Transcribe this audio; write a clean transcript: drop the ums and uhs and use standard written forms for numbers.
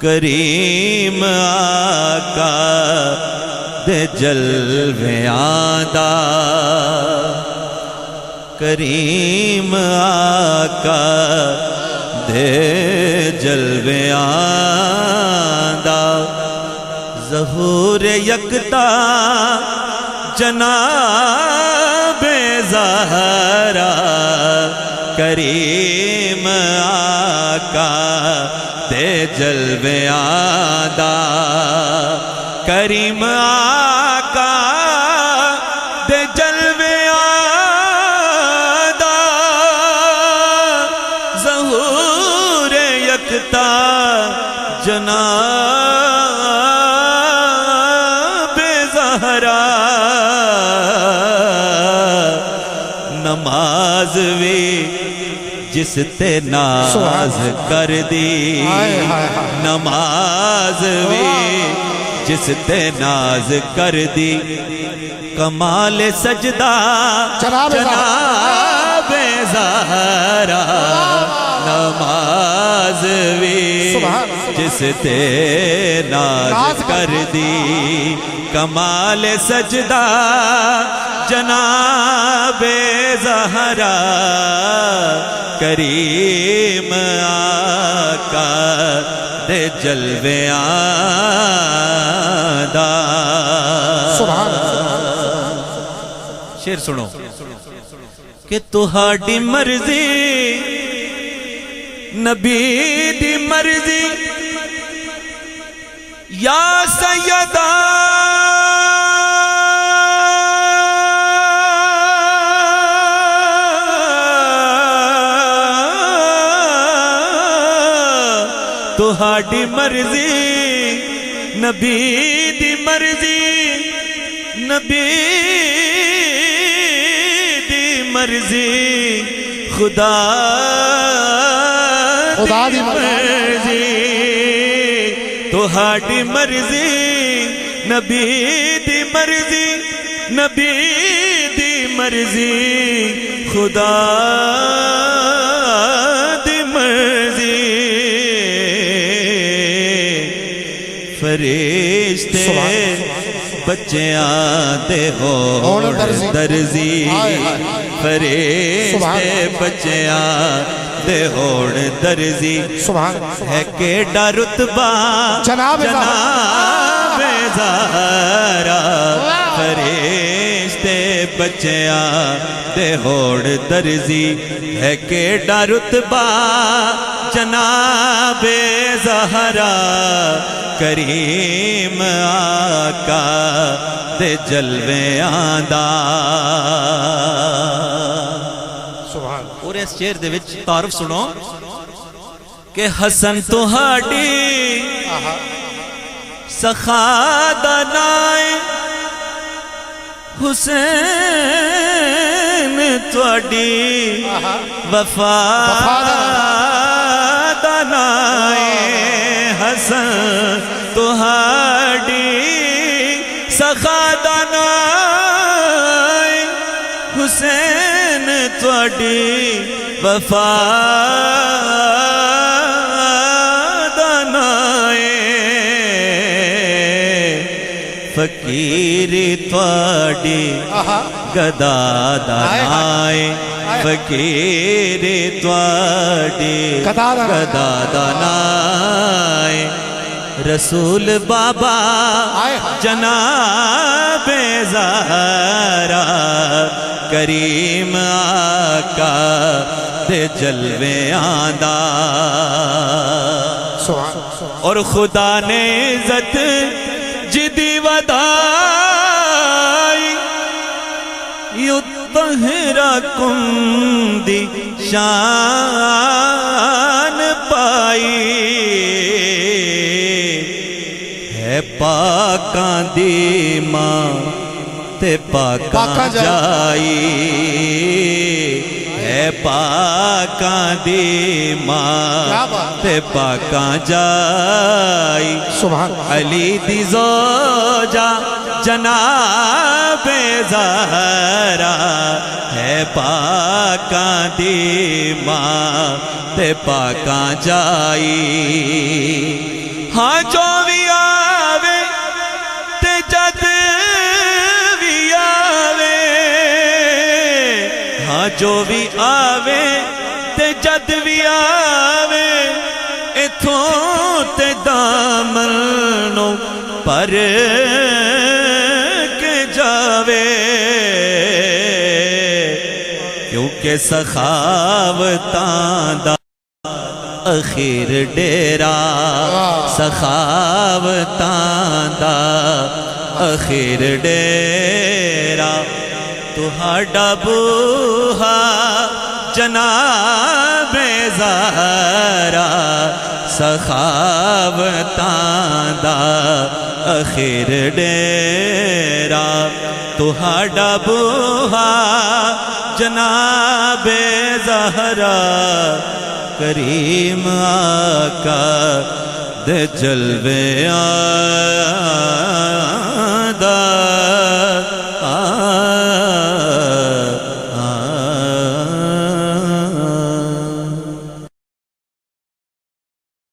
کریم آقا دے جلویاں دا، کریم آقا دے جلویاں دا، ظہور یکتا جناب زہرا، کریم آقا دے جلویاں دا، کریم آقا دے جلویاں دا، ظہور یکتا جناب زہرا، نماز وی جس تے ناز کر دی، نماز وی جس تے ناز کر دی، کمال سجدہ جناب زہرا، نماز وی جس تے ناز کر دی، کمال سجدہ جناب زہرا، کریم آقا دے جلویاں دا۔ شعر سنو کہ تہاڈی مرضی نبی دی مرضی یا سیدہ، تہاڈی مرضی نبی دی مرضی، نبی دی مرضی، خدا دی مرضی، تہاڈی مرضی نبی دی مرضی، نبی دی مرضی، خدا دی مرضی، فرشتے بچیاں دے ہون درزی، فرشتے بچیاں دے ہون درزی، ہے کیڑا رتبہ جناب زہرا، فرشتے بچیاں دے ہون درزی، ہے کیڑا رتبہ جناب زہرا، کریم آقا دے جلویاں دا۔ اور اس شعر دے وچ تعارف سنو کہ حسن تہاڈی سخا دا نائے، حسین تہاڈی وفا دا نائے، حسن تہاڈی سخا دا نائے، حسین تہاڈی وفا دا نائے، فقیری تہاڈی گدا دا نائے، فقیری تہاڈی گدا دا نائے، رسول بابا جناب زہرا، کریم آقا دے جلویاں دا۔ اور خدا نے عزت جدی ودائی یو طہرکم دی شان پائی ہے پاکاں دی ماں تے پاکاں جائی ہے پاکاں دی ماں تے پاکاں جائی علی دی زوجہ جناب زہرا ہے پاکاں دی ماں تے پاکاں جائی ہاں جو بھی آوے تے جد بھی آوے ہاں جو بھی آوے تے جد بھی آوے ایتھوں تے دامنوں پر کے جاوے کیونکہ سخاوتاں دا اخیر ڈیرا سخاوتاں دا اخیر ڈیرا تہاڈا بوہا جناب زہرا سخاوتاں دا اخیر ڈیرا تہاڈا بوہا جناب زہرا کریم آقا دے جلوے آدھا